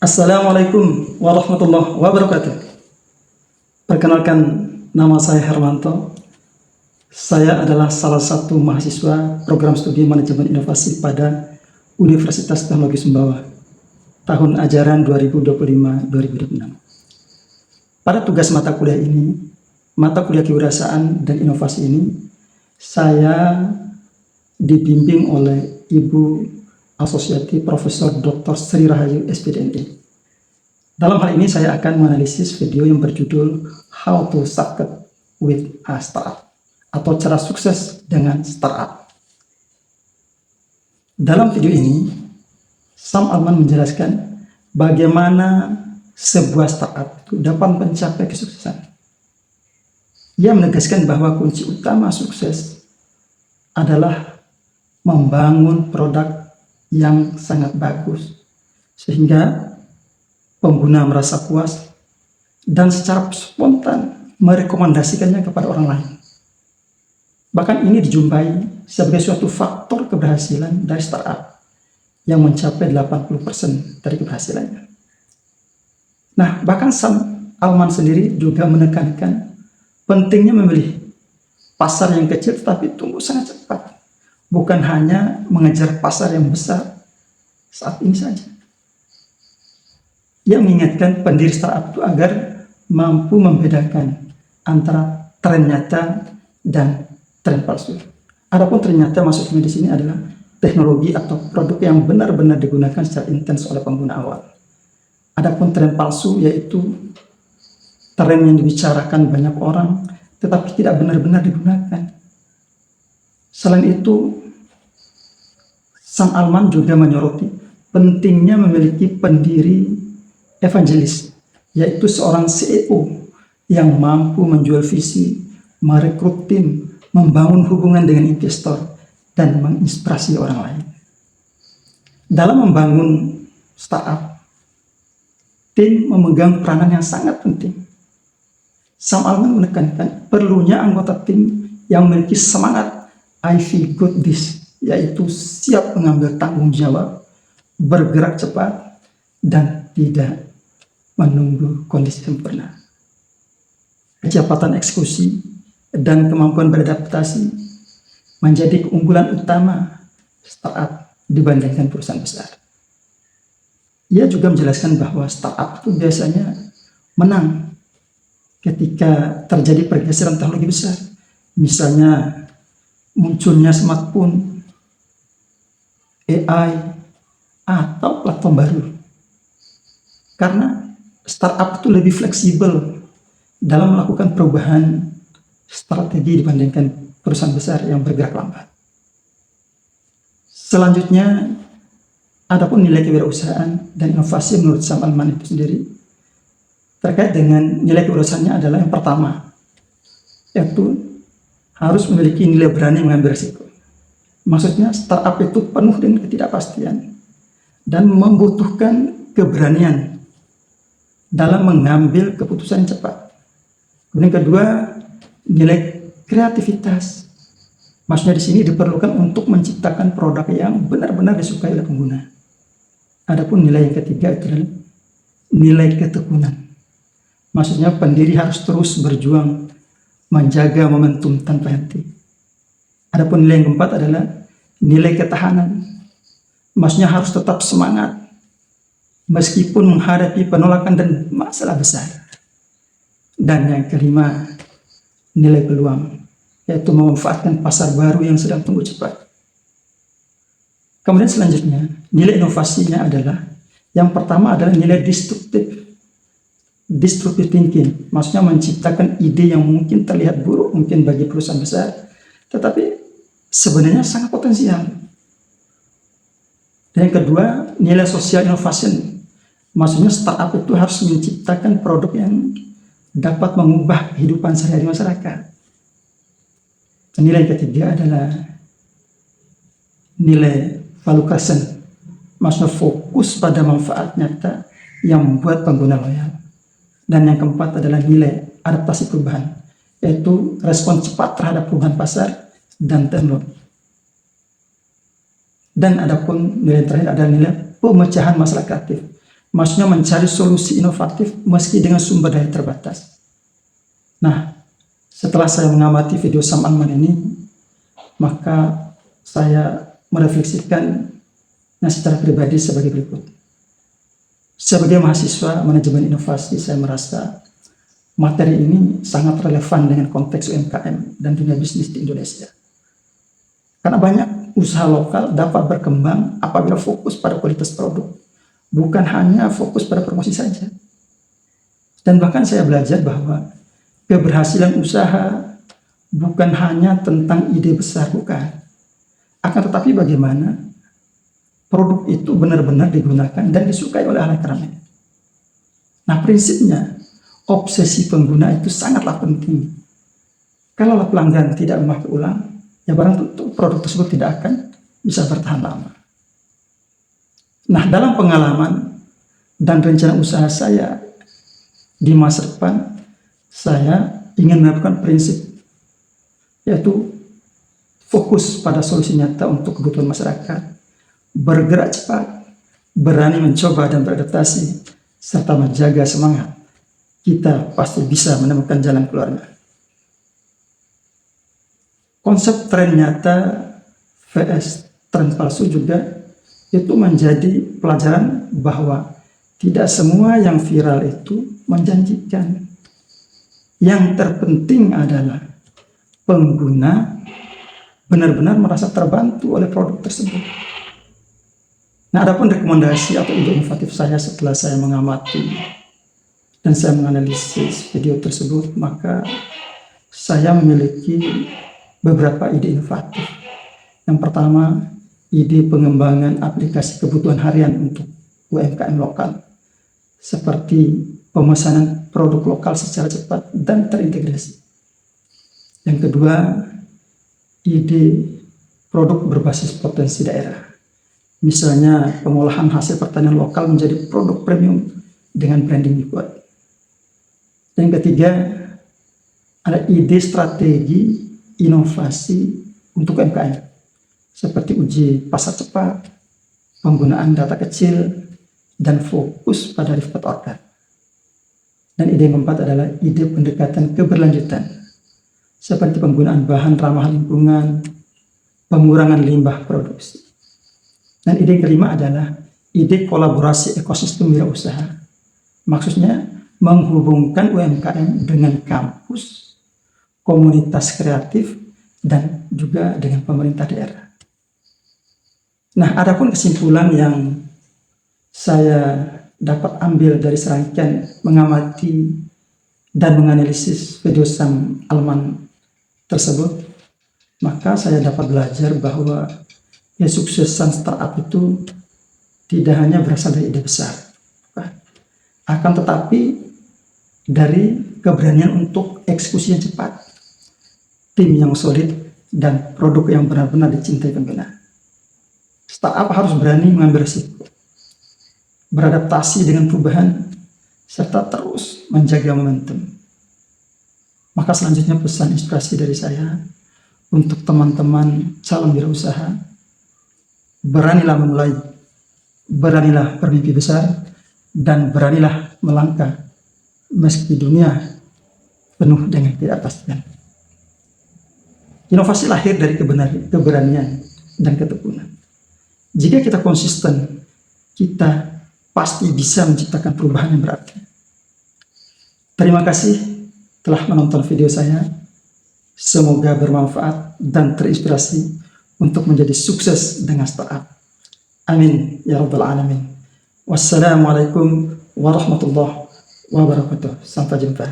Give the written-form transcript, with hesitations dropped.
Assalamualaikum warahmatullahi wabarakatuh. Perkenalkan, nama saya Hermanto. Saya adalah salah satu mahasiswa program studi manajemen inovasi pada Universitas Teknologi Sumbawa tahun ajaran 2025-2026. Pada tugas mata kuliah ini, mata kuliah kewirausahaan dan inovasi ini, saya dibimbing oleh Ibu Asosiati Profesor Dr. Sri Rahayu SPDMI. Dalam hal ini saya akan menganalisis video yang berjudul How to Succeed with a Startup atau cara sukses dengan startup. Dalam video ini, Sam Altman menjelaskan bagaimana sebuah startup itu dapat mencapai kesuksesan. Ia menegaskan bahwa kunci utama sukses adalah membangun produk yang sangat bagus sehingga pengguna merasa puas dan secara spontan merekomendasikannya kepada orang lain. Bahkan ini dijumpai sebagai suatu faktor keberhasilan dari startup yang mencapai 80% dari keberhasilannya. Nah, bahkan Sam Altman sendiri juga menekankan pentingnya memilih pasar yang kecil tetapi tumbuh sangat cepat. Bukan hanya mengejar pasar yang besar saat ini saja. Ia mengingatkan pendiri startup itu agar mampu membedakan antara tren nyata dan tren palsu. Adapun tren nyata maksudnya di sini adalah teknologi atau produk yang benar-benar digunakan secara intens oleh pengguna awal. Adapun tren palsu yaitu tren yang dibicarakan banyak orang tetapi tidak benar-benar digunakan. Selain itu, Sam Altman juga menyoroti pentingnya memiliki pendiri evangelis, yaitu seorang CEO yang mampu menjual visi, merekrut tim, membangun hubungan dengan investor, dan menginspirasi orang lain. Dalam membangun startup, tim memegang peranan yang sangat penting. Sam Altman menekankan perlunya anggota tim yang memiliki semangat I feel good this, yaitu siap mengambil tanggung jawab, bergerak cepat, dan tidak menunggu kondisi sempurna. Kecepatan eksekusi dan kemampuan beradaptasi menjadi keunggulan utama startup dibandingkan perusahaan besar. Ia juga menjelaskan bahwa startup itu biasanya menang ketika terjadi pergeseran teknologi besar. Misalnya munculnya smartphone, AI, atau platform baru. Karena startup itu lebih fleksibel dalam melakukan perubahan strategi dibandingkan perusahaan besar yang bergerak lambat. Selanjutnya, adapun nilai kewirausahaan dan inovasi menurut Sam Altman itu sendiri terkait dengan nilai kewirausahaannya adalah yang pertama, yaitu harus memiliki nilai berani mengambil risiko. Maksudnya startup itu penuh dengan ketidakpastian dan membutuhkan keberanian dalam mengambil keputusan yang cepat. Kemudian kedua, nilai kreativitas. Maksudnya di sini diperlukan untuk menciptakan produk yang benar-benar disukai oleh pengguna. Adapun nilai yang ketiga itu adalah nilai ketekunan. Maksudnya pendiri harus terus berjuang menjaga momentum tanpa henti. Adapun nilai yang keempat adalah nilai ketahanan. Maksudnya harus tetap semangat meskipun menghadapi penolakan dan masalah besar. Dan yang kelima, nilai peluang, yaitu memanfaatkan pasar baru yang sedang tumbuh cepat. Kemudian selanjutnya, nilai inovasinya adalah yang pertama adalah nilai disruptive thinking, maksudnya menciptakan ide yang mungkin terlihat buruk mungkin bagi perusahaan besar, tetapi sebenarnya sangat potensial. Dan yang kedua, nilai social innovation, maksudnya startup itu harus menciptakan produk yang dapat mengubah kehidupan sehari-hari masyarakat. Dan nilai ketiga adalah nilai value creation, maksudnya fokus pada manfaat nyata yang membuat pengguna loyal. Dan yang keempat adalah nilai adaptasi perubahan, yaitu respon cepat terhadap perubahan pasar dan teknologi. Dan adapun nilai terakhir adalah nilai pemecahan masalah kreatif, Maksudnya mencari solusi inovatif meski dengan sumber daya terbatas. Nah, setelah saya mengamati video Sam Alman ini, maka saya merefleksikannya secara pribadi sebagai berikut. Sebagai mahasiswa manajemen inovasi, saya merasa materi ini sangat relevan dengan konteks UMKM dan dunia bisnis di Indonesia. Karena banyak usaha lokal dapat berkembang apabila fokus pada kualitas produk, bukan hanya fokus pada promosi saja. Dan bahkan saya belajar bahwa keberhasilan usaha bukan hanya tentang ide besar, bukan. Akan tetapi bagaimana produk itu benar-benar digunakan dan disukai oleh halayak ramai. Nah, prinsipnya obsesi pengguna itu sangatlah penting. Kalau pelanggan tidak memakai ulang, ya barang tentu produk tersebut tidak akan bisa bertahan lama. Nah, dalam pengalaman dan rencana usaha saya di masa depan, saya ingin menerapkan prinsip yaitu fokus pada solusi nyata untuk kebutuhan masyarakat, bergerak cepat, berani mencoba dan beradaptasi, serta menjaga semangat. Kita pasti bisa menemukan jalan keluarnya. Konsep tren nyata vs tren palsu juga itu menjadi pelajaran bahwa tidak semua yang viral itu menjanjikan. Yang terpenting adalah pengguna benar-benar merasa terbantu oleh produk tersebut. Nah, adapun rekomendasi atau ide inovatif saya setelah saya mengamati dan saya menganalisis video tersebut, maka saya memiliki beberapa ide inovatif. Yang pertama, ide pengembangan aplikasi kebutuhan harian untuk UMKM lokal, seperti pemesanan produk lokal secara cepat dan terintegrasi. Yang kedua, ide produk berbasis potensi daerah. Misalnya pengolahan hasil pertanian lokal menjadi produk premium dengan branding kuat. Yang ketiga, ada ide strategi inovasi untuk UMKM, seperti uji pasar cepat, penggunaan data kecil, dan fokus pada repeat order. Dan ide yang keempat adalah ide pendekatan keberlanjutan, seperti penggunaan bahan ramah lingkungan, pengurangan limbah produksi. Dan ide yang kelima adalah ide kolaborasi ekosistem wirausaha. Maksudnya menghubungkan UMKM dengan kampus, komunitas kreatif, dan juga dengan pemerintah daerah. Nah, adapun kesimpulan yang saya dapat ambil dari serangkaian mengamati dan menganalisis video Sam Alman tersebut, maka saya dapat belajar bahwa kesuksesan startup itu tidak hanya berasal dari ide besar, akan tetapi dari keberanian untuk eksekusi yang cepat, tim yang solid, dan produk yang benar-benar dicintai pengguna. Startup harus berani mengambil risiko, beradaptasi dengan perubahan, serta terus menjaga momentum. Maka selanjutnya pesan inspirasi dari saya untuk teman-teman calon wirausaha, beranilah memulai, beranilah bermimpi besar, dan beranilah melangkah meski dunia penuh dengan ketidakpastian. Inovasi lahir dari keberanian dan ketekunan. Jika kita konsisten, kita pasti bisa menciptakan perubahan yang berarti. Terima kasih telah menonton video saya. Semoga bermanfaat dan terinspirasi untuk menjadi sukses dengan startup. Amin ya rabbal alamin. Wassalamualaikum warahmatullahi wabarakatuh. Sampai jumpa.